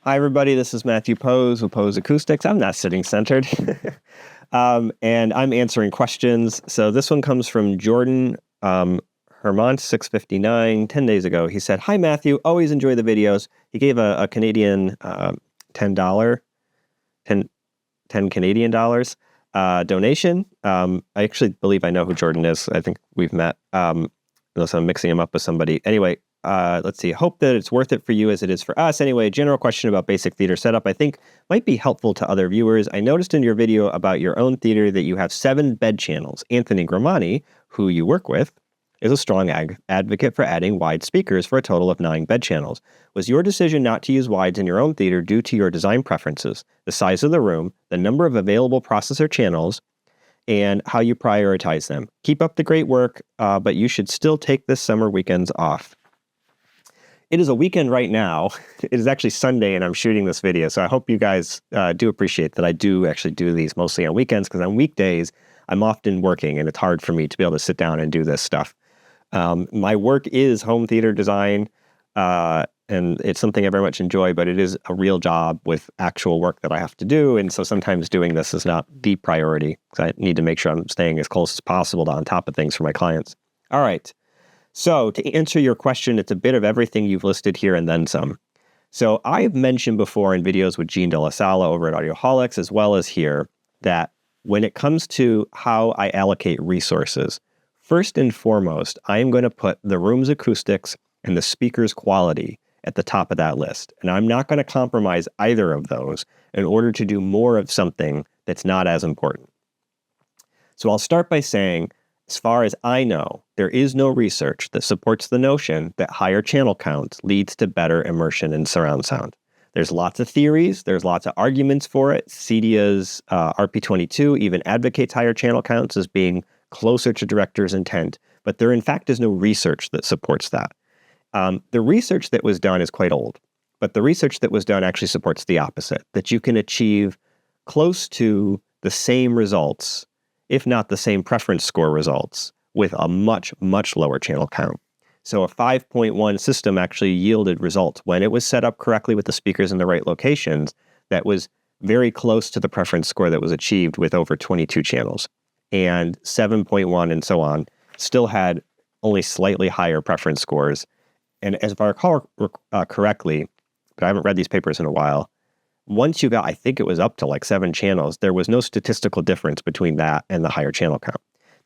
Hi, everybody. This is Matthew Poes with Poes Acoustics. I'm not sitting centered. And I'm answering questions. So this one comes from Jordan Hermont 659, 10 days ago. He said, "Hi, Matthew. Always enjoy the videos." He gave a Canadian $10, 10 Canadian dollars donation. I actually believe I know who Jordan is. I think we've met, unless I'm mixing him up with somebody. Anyway, let's see. Hope that it's worth it for you as it is for us. Anyway, general question about basic theater setup I think might be helpful to other viewers. I noticed in your video about your own theater that you have 7 bed channels. Anthony Gramani, who you work with, is a strong advocate for adding wide speakers for a total of 9 bed channels. Was your decision not to use wides in your own theater due to your design preferences, the size of the room, the number of available processor channels, and how you prioritize them? Keep up the great work, but you should still take this summer weekends off. It is a weekend right now. It is actually Sunday and I'm shooting this video. So I hope you guys do appreciate that I do actually do these mostly on weekends, because on weekdays, I'm often working and it's hard for me to be able to sit down and do this stuff. My work is home theater design, and it's something I very much enjoy, but it is a real job with actual work that I have to do. And so sometimes doing this is not the priority, because I need to make sure I'm staying as close as possible to on top of things for my clients. All right. So to answer your question, it's a bit of everything you've listed here and then some. So I've mentioned before in videos with Gene De La Sala over at Audioholics, as well as here, that when it comes to how I allocate resources, first and foremost, I am going to put the room's acoustics and the speaker's quality at the top of that list. And I'm not going to compromise either of those in order to do more of something that's not as important. So I'll start by saying, as far as I know, there is no research that supports the notion that higher channel counts leads to better immersion in surround sound. There's lots of theories, there's lots of arguments for it. CEDIA's RP22 even advocates higher channel counts as being closer to director's intent, but there in fact is no research that supports that. The research that was done is quite old, but the research that was done actually supports the opposite, that you can achieve close to the same results, if not the same preference score results, with a much, much lower channel count. So a 5.1 system actually yielded results when it was set up correctly with the speakers in the right locations that was very close to the preference score that was achieved with over 22 channels. And 7.1 and so on still had only slightly higher preference scores. And as if I recall correctly, but I haven't read these papers in a while, once you got, I think it was up to like 7 channels, there was no statistical difference between that and the higher channel count.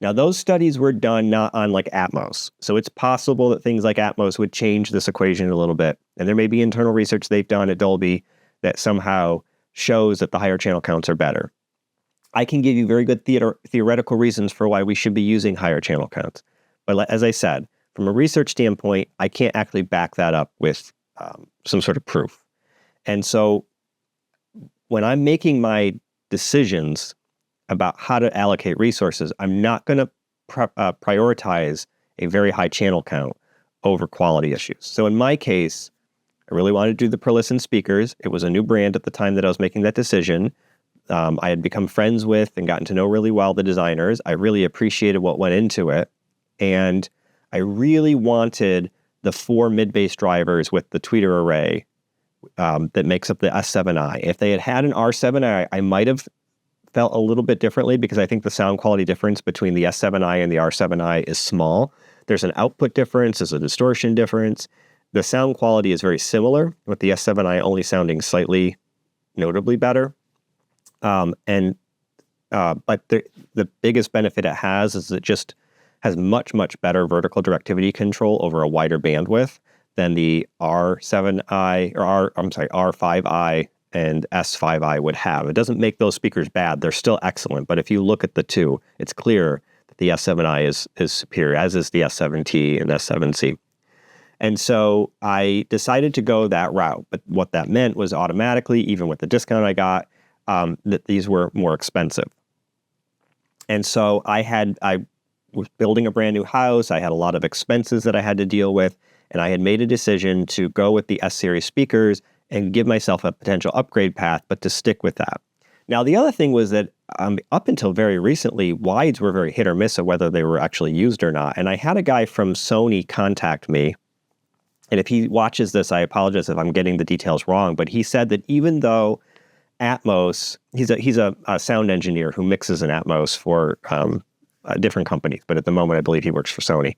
Now, those studies were done not on like Atmos. So it's possible that things like Atmos would change this equation a little bit. And there may be internal research they've done at Dolby that somehow shows that the higher channel counts are better. I can give you very good theoretical reasons for why we should be using higher channel counts. But as I said, from a research standpoint, I can't actually back that up with some sort of proof. And so when I'm making my decisions about how to allocate resources, I'm not going to prioritize a very high channel count over quality issues. So in my case, I really wanted to do the Perlisten speakers. It was a new brand at the time that I was making that decision. I had become friends with and gotten to know really well the designers. I really appreciated what went into it. And I really wanted the 4 mid-bass drivers with the tweeter array that makes up the S7i. If they had had an R7i, I might have felt a little bit differently, because I think the sound quality difference between the S7i and the R7i is small. There's an output difference, there's a distortion difference. The sound quality is very similar, with the S7i only sounding slightly notably better. But the biggest benefit it has is it just has much, much better vertical directivity control over a wider bandwidth than the R5i and S5i would have. It doesn't make those speakers bad. They're still excellent. But if you look at the two, it's clear that the S7i is superior, as is the S7T and S7C. And so I decided to go that route. But what that meant was automatically, even with the discount I got, that these were more expensive. And so I was building a brand new house. I had a lot of expenses that I had to deal with. And I had made a decision to go with the S-Series speakers and give myself a potential upgrade path, but to stick with that. Now, the other thing was that up until very recently, wides were very hit or miss of whether they were actually used or not. And I had a guy from Sony contact me And if he watches this, I apologize if I'm getting the details wrong, but he said that even though Atmos, he's a sound engineer who mixes in Atmos for different companies, but at the moment I believe he works for Sony.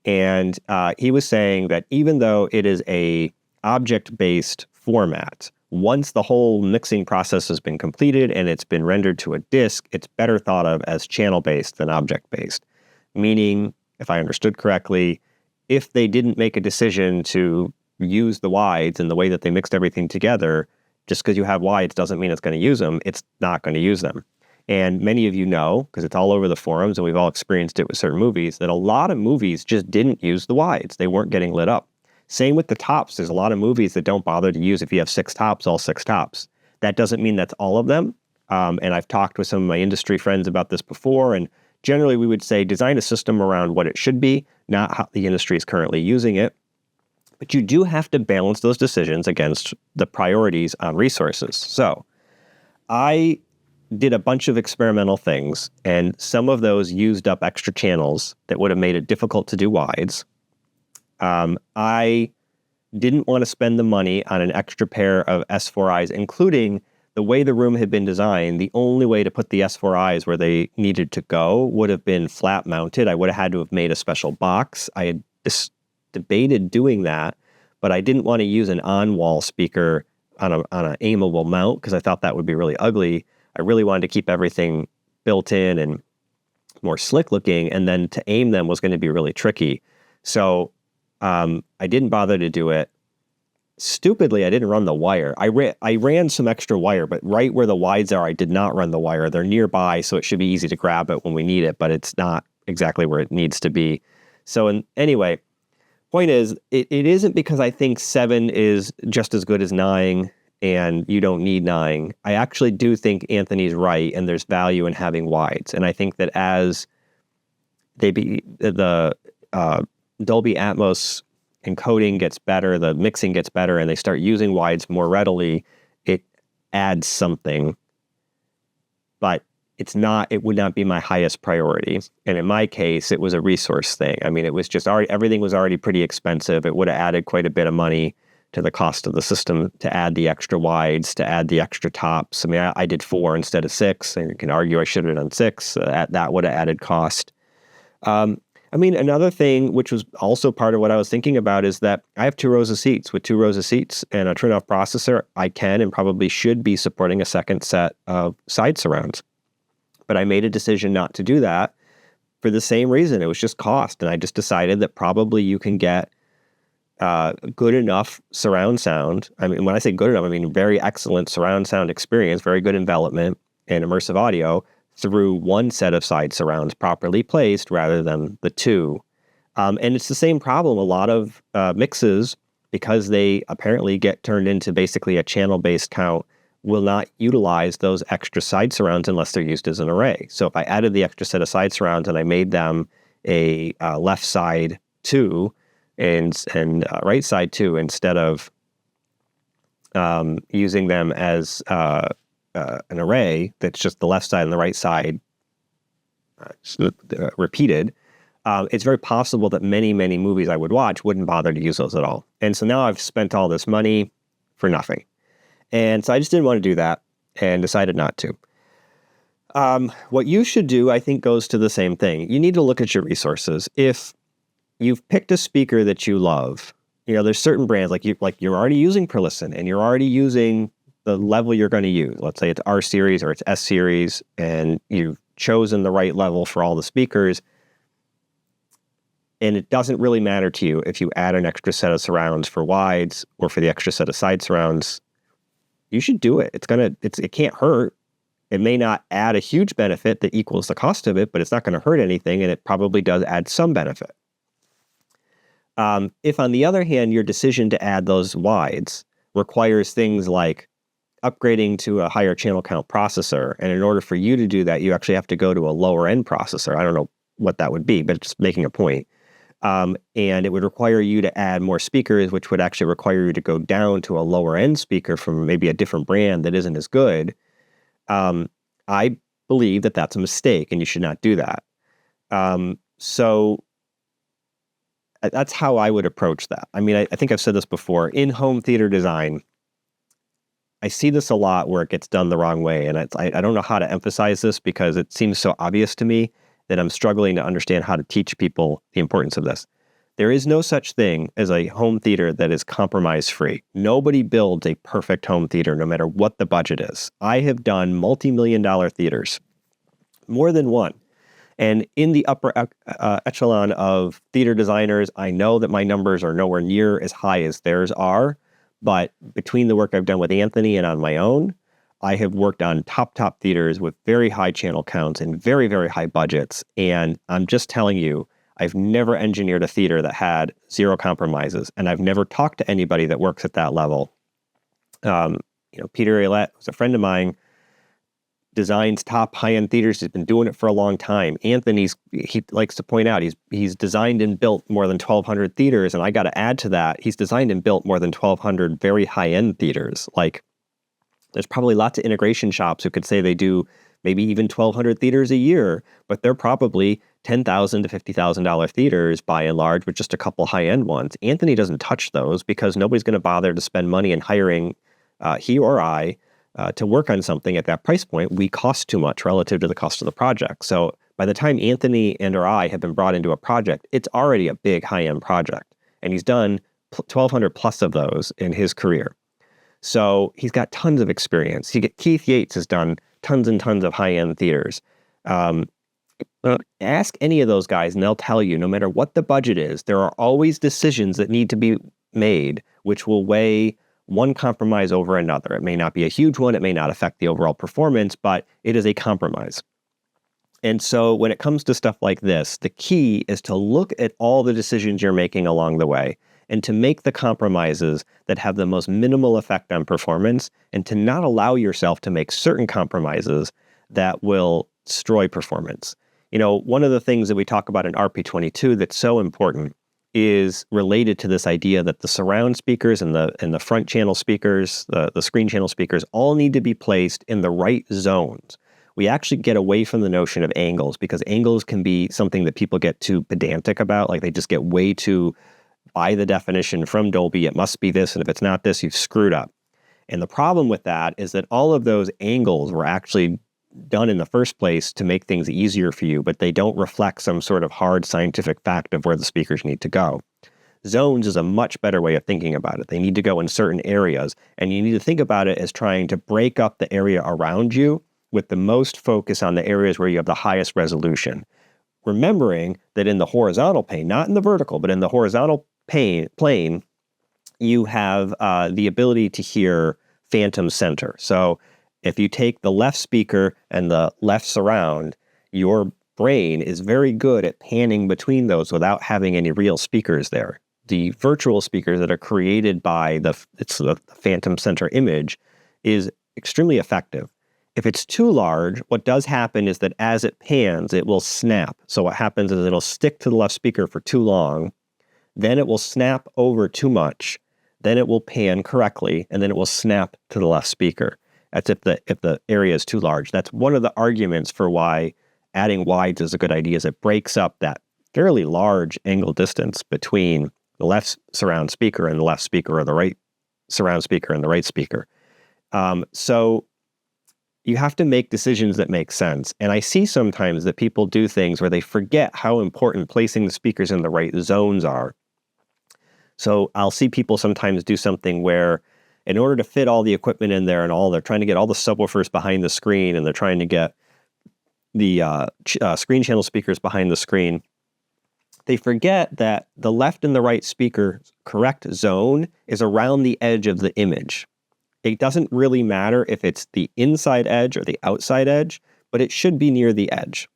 And he was saying that even though it is a object-based format, once the whole mixing process has been completed and it's been rendered to a disk, it's better thought of as channel-based than object-based. Meaning, if I understood correctly, if they didn't make a decision to use the wides in the way that they mixed everything together, just because you have wides doesn't mean it's going to use them. It's not going to use them. And many of you know, because it's all over the forums and we've all experienced it with certain movies, that a lot of movies just didn't use the wides. They weren't getting lit up. Same with the tops. There's a lot of movies that don't bother to use, if you have 6 tops, all 6 tops. That doesn't mean that's all of them. And I've talked with some of my industry friends about this before, and generally we would say design a system around what it should be, not how the industry is currently using it. But you do have to balance those decisions against the priorities on resources. So I did a bunch of experimental things, and some of those used up extra channels that would have made it difficult to do wides. I didn't want to spend the money on an extra pair of S4Is, including the way the room had been designed. The only way to put the S4Is where they needed to go would have been flat mounted. I would have had to have made a special box. I had debated doing that, but I didn't want to use an on-wall speaker on an aimable mount because I thought that would be really ugly. I really wanted to keep everything built in and more slick looking, and then to aim them was going to be really tricky. So I didn't bother to do it. Stupidly, I didn't run the wire. I ran some extra wire, but right where the wides are, I did not run the wire. They're nearby, so it should be easy to grab it when we need it, but it's not exactly where it needs to be. So anyway, point is, it isn't because I think 7 is just as good as 9 and you don't need 9. I actually do think Anthony's right, and there's value in having wides. And I think that as the Dolby Atmos encoding gets better, the mixing gets better, and they start using wides more readily, it adds something. But it would not be my highest priority. And in my case, it was a resource thing. I mean, it was just everything was already pretty expensive. It would have added quite a bit of money to the cost of the system to add the extra wides, to add the extra tops. I mean, I did 4 instead of 6, and you can argue I should have done 6. That would have added cost. I mean, another thing, which was also part of what I was thinking about, is that I have 2 rows of seats. With 2 rows of seats and a Trinnov processor, I can and probably should be supporting a second set of side surrounds. But I made a decision not to do that for the same reason. It was just cost. And I just decided that probably you can get good enough surround sound. I mean, when I say good enough, I mean very excellent surround sound experience, very good envelopment and immersive audio through one set of side surrounds properly placed rather than the 2. And it's the same problem. A lot of mixes, because they apparently get turned into basically a channel-based count, will not utilize those extra side surrounds unless they're used as an array. So if I added the extra set of side surrounds and I made them a left side 2 and right side 2 instead of using them as an array that's just the left side and the right side repeated, it's very possible that many, many movies I would watch wouldn't bother to use those at all. And so now I've spent all this money for nothing. And so I just didn't want to do that and decided not to. What you should do, I think, goes to the same thing. You need to look at your resources. If you've picked a speaker that you love, there's certain brands, like you're already using Perlisten and you're already using the level you're going to use. Let's say it's R series or it's S series, and you've chosen the right level for all the speakers. And it doesn't really matter to you if you add an extra set of surrounds for wides or for the extra set of side surrounds. You should do it. It can't hurt. It may not add a huge benefit that equals the cost of it, but it's not going to hurt anything, and it probably does add some benefit. If, on the other hand, your decision to add those wides requires things like upgrading to a higher channel count processor, and in order for you to do that, you actually have to go to a lower end processor. I don't know what that would be, but it's just making a point. And it would require you to add more speakers, which would actually require you to go down to a lower end speaker from maybe a different brand that isn't as good. I believe that that's a mistake and you should not do that. So That's how I would approach that. I mean, I think I've said this before. In home theater design, I see this a lot where it gets done the wrong way. And I don't know how to emphasize this because it seems so obvious to me that I'm struggling to understand how to teach people the importance of this. There is no such thing as a home theater that is compromise-free. Nobody builds a perfect home theater, no matter what the budget is. I have done multi-million-dollar theaters, more than one. And in the upper echelon of theater designers, I know that my numbers are nowhere near as high as theirs are. But between the work I've done with Anthony and on my own, I have worked on top theaters with very high channel counts and very, very high budgets. And I'm just telling you, I've never engineered a theater that had zero compromises. And I've never talked to anybody that works at that level. Peter Aylett, who's a friend of mine, designs top high-end theaters. He's been doing it for a long time. Anthony, he likes to point out, he's designed and built more than 1,200 theaters, and I got to add to that, he's designed and built more than 1,200 very high-end theaters. Like, there's probably lots of integration shops who could say they do maybe even 1,200 theaters a year, but they're probably $10,000 to $50,000 theaters by and large, with just a couple high-end ones. Anthony doesn't touch those because nobody's going to bother to spend money in hiring he or I to work on something at that price point. We cost too much relative to the cost of the project. So by the time Anthony and or I have been brought into a project, it's already a big high-end project. And he's done 1,200 plus of those in his career. So he's got tons of experience. Keith Yates has done tons and tons of high-end theaters. Ask any of those guys and they'll tell you, no matter what the budget is, there are always decisions that need to be made which will weigh one compromise over another. It may not be a huge one. It may not affect the overall performance, but it is a compromise. And so when it comes to stuff like this, the key is to look at all the decisions you're making along the way and to make the compromises that have the most minimal effect on performance and to not allow yourself to make certain compromises that will destroy performance. One of the things that we talk about in RP22 that's so important is related to this idea that the surround speakers and the front channel speakers, the screen channel speakers, all need to be placed in the right zones. We actually get away from the notion of angles because angles can be something that people get too pedantic about. Like they just get way too, by the definition from Dolby, it must be this, and if it's not this, you've screwed up. And the problem with that is that all of those angles were actually done in the first place to make things easier for you, but they don't reflect some sort of hard scientific fact of where the speakers need to go. Zones is a much better way of thinking about it. They need to go in certain areas, and you need to think about it as trying to break up the area around you with the most focus on the areas where you have the highest resolution. Remembering that in the horizontal plane, not in the vertical, but in the horizontal plane, you have the ability to hear phantom center. So if you take the left speaker and the left surround, your brain is very good at panning between those without having any real speakers there. The virtual speakers that are created by the phantom center image is extremely effective. If it's too large, what does happen is that as it pans, it will snap. So what happens is it'll stick to the left speaker for too long, then it will snap over too much, then it will pan correctly, and then it will snap to the left speaker. That's if the area is too large. That's one of the arguments for why adding wides is a good idea, is it breaks up that fairly large angle distance between the left surround speaker and the left speaker, or the right surround speaker and the right speaker. So you have to make decisions that make sense. And I see sometimes that people do things where they forget how important placing the speakers in the right zones are. So I'll see people sometimes do something where in order to fit all the equipment in there and they're trying to get all the subwoofers behind the screen, and they're trying to get the screen channel speakers behind the screen. They forget that the left and the right speaker correct zone is around the edge of the image. It doesn't really matter if it's the inside edge or the outside edge, but it should be near the edge.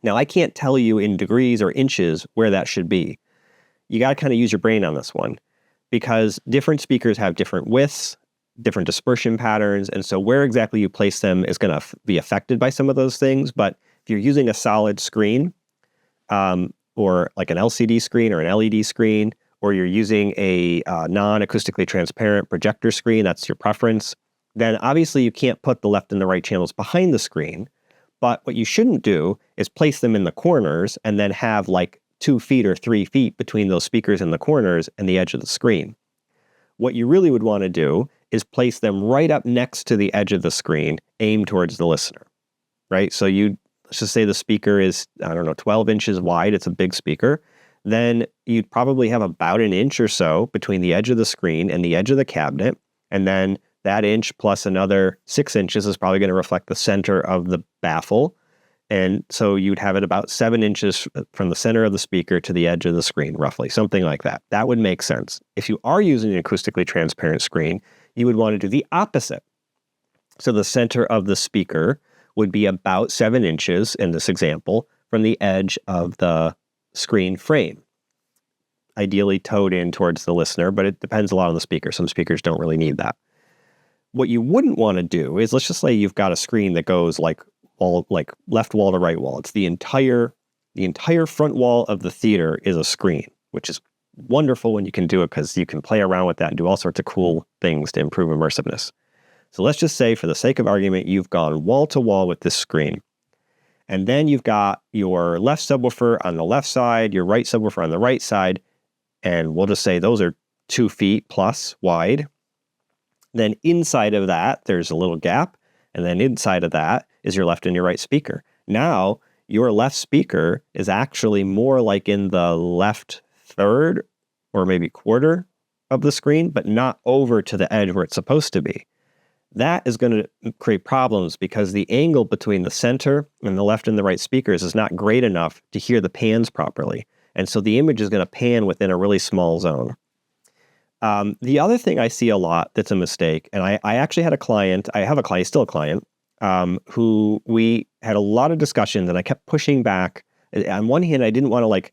Now, I can't tell you in degrees or inches where that should be. You got to kind of use your brain on this one, because different speakers have different widths, different dispersion patterns, and so where exactly you place them is going to be affected by some of those things. But if you're using a solid screen, or like an LCD screen or an LED screen, or you're using a non-acoustically transparent projector screen, that's your preference, then obviously you can't put the left and the right channels behind the screen. But what you shouldn't do is place them in the corners and then have like 2 feet or 3 feet between those speakers in the corners and the edge of the screen. What you really would want to do is place them right up next to the edge of the screen, aim towards the listener, right? So let's just say the speaker is, 12 inches wide. It's a big speaker. Then you'd probably have about an inch or so between the edge of the screen and the edge of the cabinet. And then that inch plus another 6 inches is probably going to reflect the center of the baffle. And so you'd have it about 7 inches from the center of the speaker to the edge of the screen, roughly, something like that. That would make sense. If you are using an acoustically transparent screen, you would want to do the opposite. So the center of the speaker would be about 7 inches, in this example, from the edge of the screen frame. Ideally towed in towards the listener, but it depends a lot on the speaker. Some speakers don't really need that. What you wouldn't want to do is, let's just say you've got a screen that goes like left wall to right wall. It's the entire front wall of the theater is a screen, which is wonderful when you can do it because you can play around with that and do all sorts of cool things to improve immersiveness. So let's just say, for the sake of argument, you've gone wall to wall with this screen. And then you've got your left subwoofer on the left side, your right subwoofer on the right side, and we'll just say those are 2 feet plus wide. Then inside of that, there's a little gap, and then inside of that is your left and your right speaker. Now, your left speaker is actually more like in the left third or maybe quarter of the screen, but not over to the edge where it's supposed to be. That is going to create problems because the angle between the center and the left and the right speakers is not great enough to hear the pans properly. And so the image is going to pan within a really small zone. The other thing I see a lot that's a mistake, and I actually had a client, still a client, who we had a lot of discussions, and I kept pushing back. On one hand, I didn't want to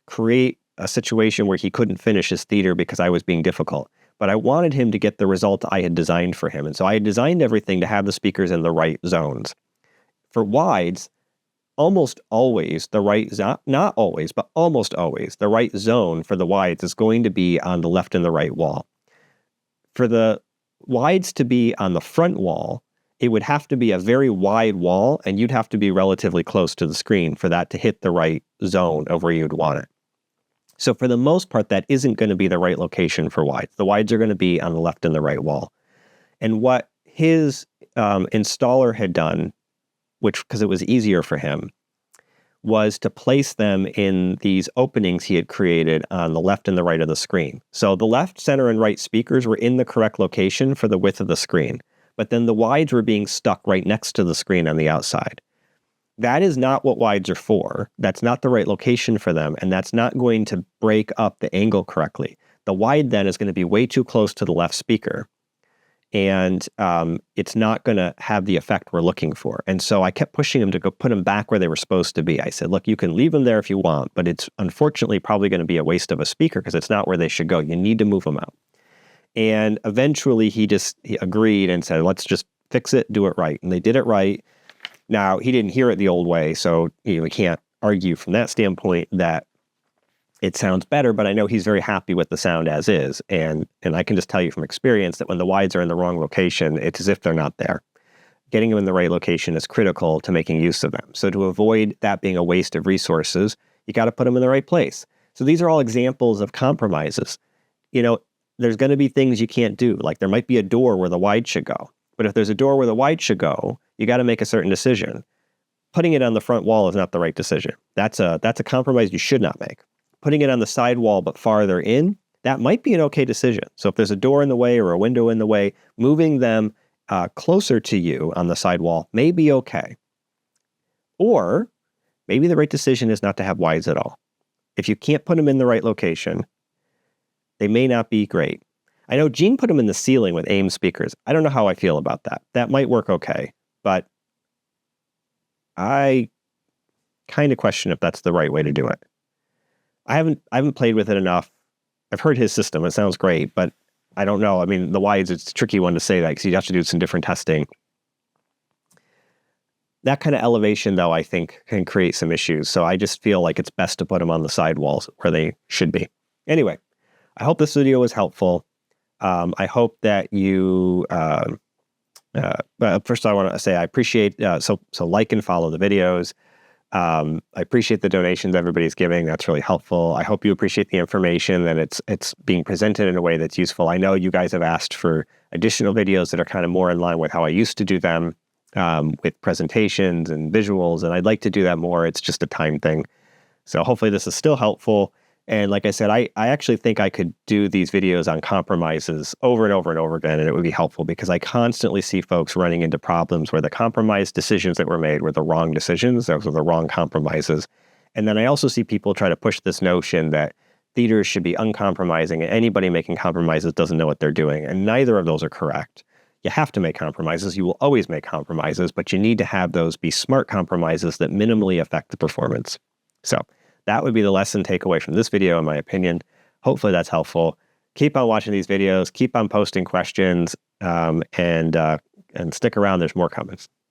create a situation where he couldn't finish his theater because I was being difficult, but I wanted him to get the result I had designed for him. And so I had designed everything to have the speakers in the right zones. For wides, almost always not always, but almost always, the right zone for the wides is going to be on the left and the right wall. For the wides to be on the front wall, it would have to be a very wide wall, and you'd have to be relatively close to the screen for that to hit the right zone of where you'd want it. So for the most part, that isn't going to be the right location for wides. The wides are going to be on the left and the right wall. And what his installer had done, because it was easier for him, was to place them in these openings he had created on the left and the right of the screen. So the left, center, and right speakers were in the correct location for the width of the screen, but then the wides were being stuck right next to the screen on the outside. That is not what wides are for. That's not the right location for them, and that's not going to break up the angle correctly. The wide then is going to be way too close to the left speaker, and it's not going to have the effect we're looking for. And so I kept pushing him to go put them back where they were supposed to be. I said, look, you can leave them there if you want, but it's unfortunately probably going to be a waste of a speaker because it's not where they should go. You need to move them out. And eventually he agreed and said, let's just fix it, do it right. And they did it right. Now, he didn't hear it the old way, so we can't argue from that standpoint that it sounds better, but I know he's very happy with the sound as is. And I can just tell you from experience that when the wides are in the wrong location, it's as if they're not there. Getting them in the right location is critical to making use of them. So to avoid that being a waste of resources, you got to put them in the right place. So these are all examples of compromises. There's going to be things you can't do. Like there might be a door where the wide should go. But if there's a door where the wide should go, you got to make a certain decision. Putting it on the front wall is not the right decision. That's a compromise you should not make. Putting it on the side wall but farther in, that might be an okay decision. So if there's a door in the way or a window in the way, moving them closer to you on the side wall may be okay. Or maybe the right decision is not to have wides at all. If you can't put them in the right location, they may not be great. I know Gene put them in the ceiling with AIM speakers. I don't know how I feel about that. That might work okay, but I kind of question if that's the right way to do it. I haven't played with it enough. I've heard his system. It sounds great, but I don't know. I mean, the wides, it's a tricky one to say that because you have to do some different testing. That kind of elevation, though, I think can create some issues. So I just feel like it's best to put them on the side walls where they should be. Anyway, I hope this video was helpful. I hope that you, first I want to say I appreciate, so like and follow the videos. I appreciate the donations everybody's giving. That's really helpful. I hope you appreciate the information, that it's being presented in a way that's useful. I know you guys have asked for additional videos that are kind of more in line with how I used to do them, with presentations and visuals, and I'd like to do that more. It's just a time thing. So hopefully this is still helpful. And like I said, I actually think I could do these videos on compromises over and over and over again, and it would be helpful because I constantly see folks running into problems where the compromise decisions that were made were the wrong decisions. Those were the wrong compromises. And then I also see people try to push this notion that theaters should be uncompromising, and anybody making compromises doesn't know what they're doing. And neither of those are correct. You have to make compromises. You will always make compromises, but you need to have those be smart compromises that minimally affect the performance. So that would be the lesson takeaway from this video, in my opinion. Hopefully that's helpful. Keep on watching these videos. Keep on posting questions, and stick around. There's more comments.